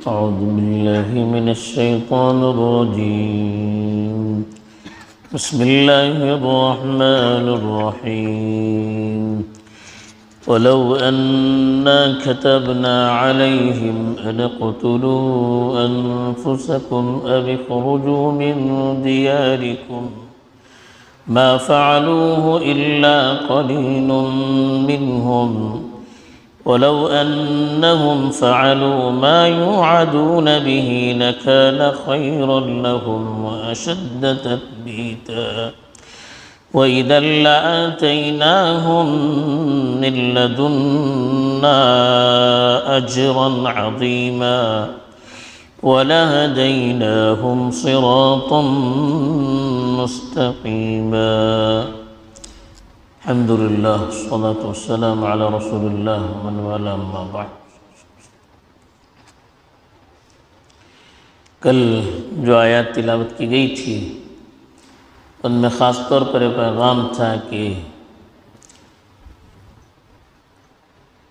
أعوذ بالله من الشيطان الرجيم. بسم الله الرحمن الرحيم. ولو أنا كتبنا عليهم أن اقتلوا أنفسكم أو اخرجوا من دياركم ما فعلوه إلا قليل منهم ولو أنهم فعلوا ما يوعدون به لكان خيرا لهم وأشد تثبيتا وإذا لآتيناهم من لدنا أجرا عظيما ولهديناهم صراطا مستقيما. الحمد للہ والصلاة والسلام علی رسول اللہ ومن والاه اما بعد. کل جو آیات تلاوت کی گئی تھی ان میں خاص طور پر یہ پیغام تھا کہ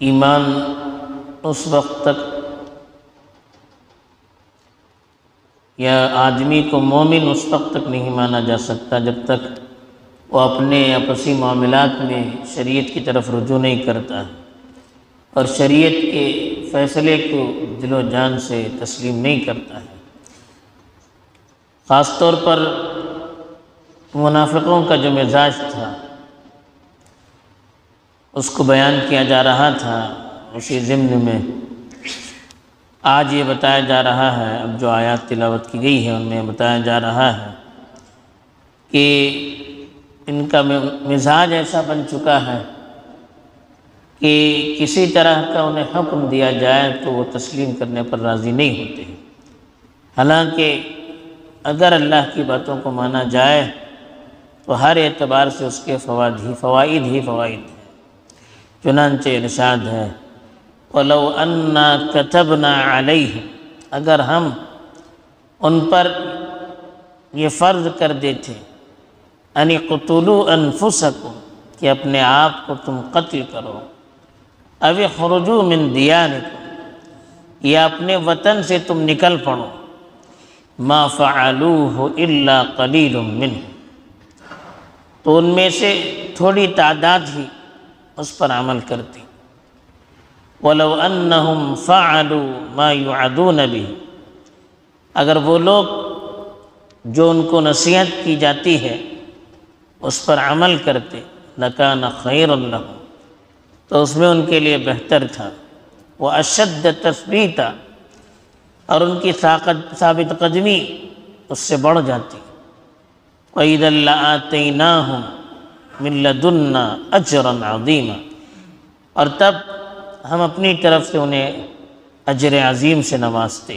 ایمان اس وقت تک یا آدمی کو مومن اس وقت تک نہیں مانا جا سکتا جب تک وہ اپنے آپسی معاملات میں شریعت کی طرف رجوع نہیں کرتا اور شریعت کے فیصلے کو دل و جان سے تسلیم نہیں کرتا ہے. خاص طور پر منافقوں کا جو مزاج تھا اس کو بیان کیا جا رہا تھا. اسی ضمن میں آج یہ بتایا جا رہا ہے، اب جو آیات تلاوت کی گئی ہے ان میں بتایا جا رہا ہے کہ ان کا مزاج ایسا بن چکا ہے کہ کسی طرح کا انہیں حکم دیا جائے تو وہ تسلیم کرنے پر راضی نہیں ہوتے. حالانکہ اگر اللہ کی باتوں کو مانا جائے تو ہر اعتبار سے اس کے فوائد ہی فوائد ہیں. چنانچہ ارشاد ہے وَلَوْ أَنَّا كَتَبْنَا عَلَيْهِمْ، اگر ہم ان پر یہ فرض کر دیتے ان اقتلوا انفسکم کہ اپنے آپ کو تم قتل کرو، او اخرجوا من دیارکم یا اپنے وطن سے تم نکل پڑو، ما فعلوه الا قلیل منہ، تو ان میں سے تھوڑی تعداد ہی اس پر عمل کرتی. وَلَوْ أَنَّهُمْ فَعَلُوا مَا يُعَدُونَ بِهِ، اگر وہ لوگ جو ان کو نصیحت کی جاتی ہے اس پر عمل کرتے لَكَانَ خَيْرًا لَهُمْ، تو اس میں ان کے لیے بہتر تھا. وَأَشَدَّ تَثْبِيتًا، اور ان کی ثابت قدمی اس سے بڑھ جاتی. وَإِذًا لَآتَيْنَاهُمْ مِن لَدُنَّا أَجْرًا عَظِيمًا، اور تب ہم اپنی طرف سے انہیں اجر عظیم سے نوازتے.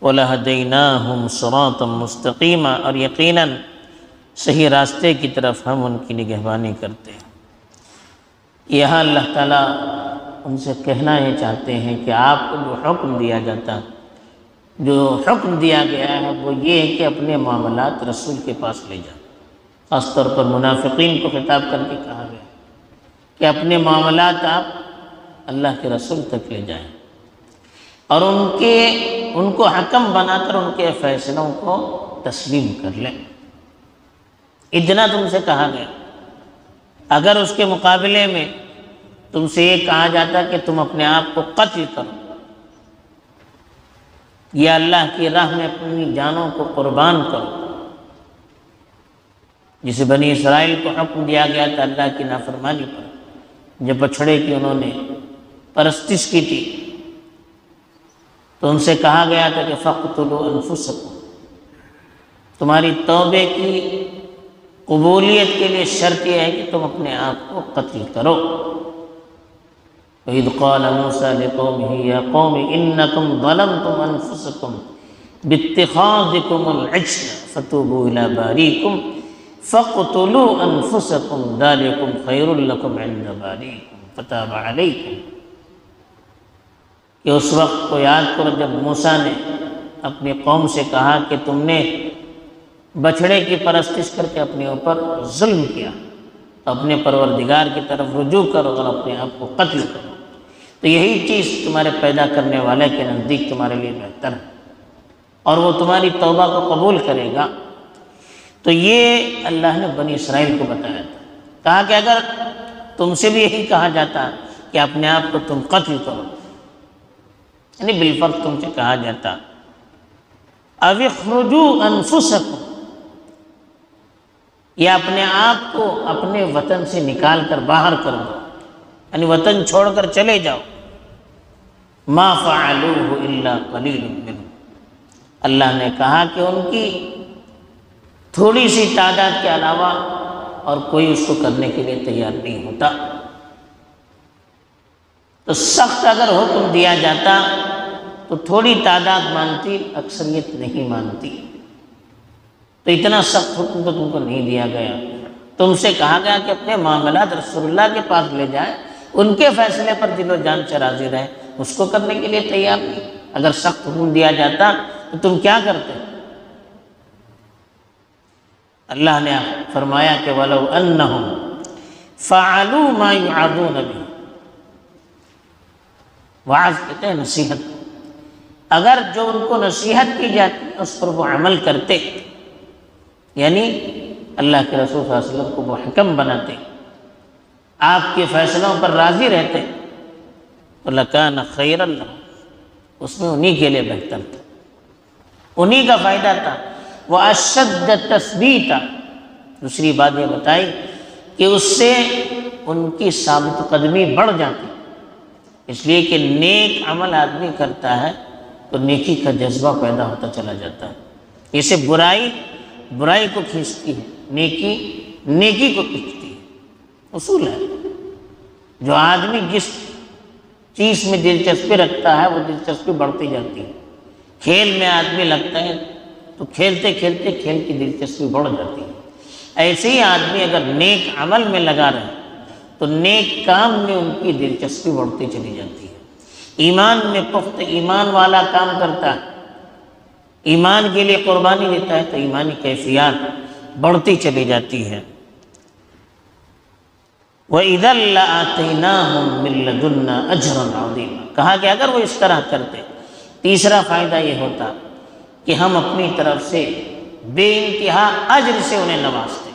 وَلَهَدَيْنَاهُمْ صِرَاطًا مُسْتَقِيمًا، اور یقیناً صحیح راستے کی طرف ہم ان کی نگہبانی کرتے ہیں. یہاں اللہ تعالیٰ ان سے کہنا یہ چاہتے ہیں کہ آپ کو جو حکم دیا جاتا، جو حکم دیا گیا ہے وہ یہ ہے کہ اپنے معاملات رسول کے پاس لے جائیں. خاص طور پر منافقین کو خطاب کر کے کہا گیا کہ اپنے معاملات آپ اللہ کے رسول تک لے جائیں اور ان کو حکم بنا کر ان کے فیصلوں کو تسلیم کر لیں. اتنا تم سے کہا گیا. اگر اس کے مقابلے میں تم سے یہ کہا جاتا کہ تم اپنے آپ کو قتل کرو یا اللہ کی راہ میں اپنی جانوں کو قربان کرو، جسے بنی اسرائیل کو حکم دیا گیا تھا اللہ کی نافرمانی پر جب بچھڑے کی انہوں نے پرستش کی تھی، تو ان سے کہا گیا تھا کہ فَاقْتُلُوا أَنفُسَكُمْ، تمہاری توبے کی قبولیت کے لیے شرط یہ ہے کہ تم اپنے آپ کو قتل کرو. وَإِذْ قَالَ مُوسَىٰ لِقَوْمِهِ يَا قَوْمِ إِنَّكُمْ ظَلَمْتُمْ أَنفُسَكُمْ بِاتِّخَاذِكُمُ الْعِجْلَ فَتُوبُوا إِلَىٰ بَارِئِكُمْ فَاقْتُلُوا أَنفُسَكُمْ ذَٰلِكُمْ خَيْرٌ لَكُمْ عِندَ بَارِئِكُمْ فَتَابَ عَلَيْكُمْ. کہ اس وقت کو یاد کرو جب موسیٰ نے اپنی قوم سے کہا کہ تم نے بچھڑے کی پرستش کر کے اپنے اوپر ظلم کیا، اپنے پروردگار کی طرف رجوع کرو اور اپنے آپ کو قتل کرو. تو تو یہی چیز تمہارے پیدا کرنے والے کے نزدیک تمہارے لیے بہتر ہے اور وہ تمہاری توبہ کو قبول کرے گا۔ تو یہ اللہ نے بنی اسرائیل کو بتایا تھا، کہا کہ اگر تم سے بھی یہی کہا جاتا کہ اپنے آپ کو تم قتل کرو، یعنی بالفرض تم سے کہا جاتا او اخرجوا انفسکم، یا اپنے آپ کو اپنے وطن سے نکال کر باہر کر دو، یعنی وطن چھوڑ کر چلے جاؤ، ما فعلوه الا قلیل منهم، اللہ نے کہا کہ ان کی تھوڑی سی تعداد کے علاوہ اور کوئی اس کو کرنے کے لیے تیار نہیں ہوتا۔ تو سخت اگر حکم دیا جاتا تو تھوڑی تعداد مانتی، اکثریت نہیں مانتی۔ تو اتنا سخت حکم تو تم کو نہیں دیا گیا، تم سے کہا گیا کہ اپنے معاملات رسول اللہ کے پاس لے جائیں، ان کے فیصلے پر دل و جان سے راضی رہیں، اس کو کرنے کے لیے تیار نہیں۔ اگر سخت حکم دیا جاتا تو تم کیا کرتے؟ اللہ نے فرمایا کہ وَلَوْ أَنَّهُمْ فَعَلُوا مَا يُعَظُونَ بِهِ، وعظ کہتے ہیں نصیحت، اگر جو ان کو نصیحت کی جاتی اس پر وہ عمل کرتے، یعنی اللہ کے رسول صلی اللہ علیہ وسلم کو وہ حکم بناتے، آپ کے فیصلوں پر راضی رہتے، تو لَكَانَ خَيْرًا لَهُمْ، اس میں انہی کے لیے بہتر تھا، انہی کا فائدہ تھا۔ وَأَشَدَّ تَثْبِيتًا، دوسری بات یہ بتائی کہ اس سے ان کی ثابت قدمی بڑھ جاتی، اس لیے کہ نیک عمل آدمی کرتا ہے تو نیکی کا جذبہ پیدا ہوتا چلا جاتا ہے، اسے برائی کو کھینچتی ہے، نیکی کو کھینچتی ہے، اصول ہے۔ جو آدمی جس چیز میں دلچسپی رکھتا ہے وہ دلچسپی بڑھتی جاتی ہے۔ کھیل میں آدمی لگتا ہے تو کھیلتے کھیلتے کھیل کی دلچسپی بڑھ جاتی ہے، ایسے ہی آدمی اگر نیک عمل میں لگا رہے تو نیک کام میں ان کی دلچسپی بڑھتی چلی جاتی ہے۔ ایمان میں پختہ ایمان والا کام کرتا ہے، ایمان کے لیے قربانی دیتا ہے تو ایمانی کیفیات بڑھتی چلی جاتی ہے۔ وَإِذًا لَآتَيْنَاهُم مِّن لَّدُنَّا أَجْرًا عَظِيمًا، کہا کہ اگر وہ اس طرح کرتے، تیسرا فائدہ یہ ہوتا کہ ہم اپنی طرف سے بے انتہا اجر سے انہیں نوازتے،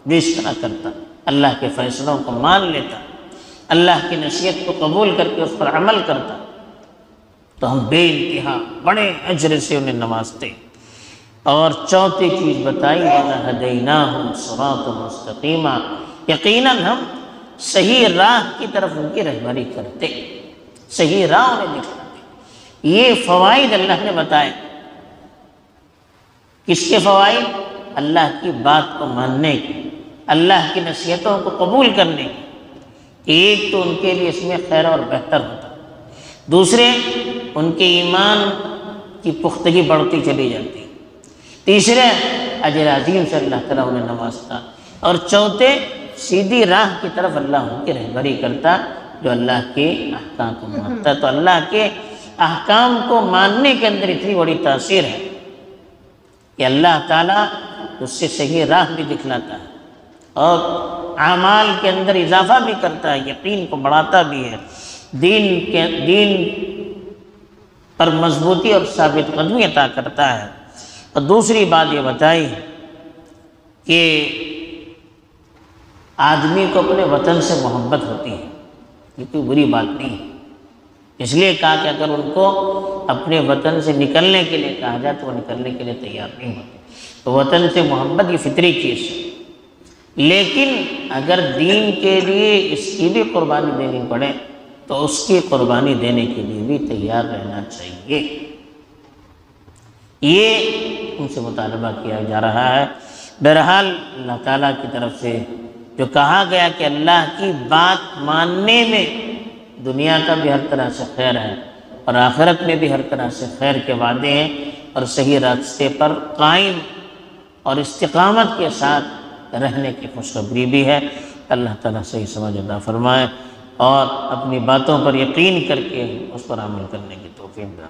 جو اس طرح کرتا، اللہ کے فیصلوں کو مان لیتا، اللہ کی نصیحت کو قبول کر کے اس پر عمل کرتا، تو ہم بے انتہا بڑے اجر سے انہیں نوازتے۔ اور چوتھی چیز بتائی وَلَهَدَيْنَاهُمْ صِرَاطًا مُسْتَقِيمًا، یقیناً ہم صحیح راہ کی طرف ان کی رہبری کرتے، صحیح راہ انہیں دکھاتے۔ یہ فوائد اللہ نے بتائے، کس کے فوائد؟ اللہ کی بات کو ماننے کے، اللہ کی نصیحتوں کو قبول کرنے کے۔ ایک تو ان کے لیے اس میں خیر اور بہتر ہوتا، دوسرے ان کے ایمان کی پختگی بڑھتی چلی جاتی، تیسرے اجر عظیم سے اللہ تعالیٰ انہیں نوازتا، اور چوتھے سیدھی راہ کی طرف اللہ ان کی رہبری کرتا جو اللہ کے احکام کو مانتا۔ تو اللہ کے احکام کو ماننے کے اندر اتنی بڑی تاثیر ہے کہ اللہ تعالیٰ اس سے صحیح راہ بھی دکھلاتا ہے اور اعمال کے اندر اضافہ بھی کرتا ہے، یقین کو بڑھاتا بھی ہے، دین پر مضبوطی اور ثابت قدمی عطا کرتا ہے۔ اور دوسری بات یہ بتائی کہ آدمی کو اپنے وطن سے محبت ہوتی ہے، یہ کوئی بری بات نہیں ہے، اس لیے کہا کہ اگر ان کو اپنے وطن سے نکلنے کے لیے کہا جائے تو وہ نکلنے کے لیے تیار نہیں ہوتے۔ تو وطن سے محبت یہ فطری چیز ہے، لیکن اگر دین کے لیے اس کی بھی قربانی دینی پڑے تو اس کی قربانی دینے کے لیے بھی تیار رہنا چاہیے۔ یہ ان سے مطالبہ کیا جا رہا ہے۔ بہرحال اللہ تعالیٰ کی طرف سے جو کہا گیا کہ اللہ کی بات ماننے میں دنیا کا بھی ہر طرح سے خیر ہے اور آخرت میں بھی ہر طرح سے خیر کے وعدے ہیں، اور صحیح راستے پر قائم اور استقامت کے ساتھ رہنے کی خوشخبری بھی ہے۔ اللہ تعالیٰ صحیح سمجھ عطا فرمائے اور اپنی باتوں پر یقین کر کے اس پر عمل کرنے کی توفیق دے۔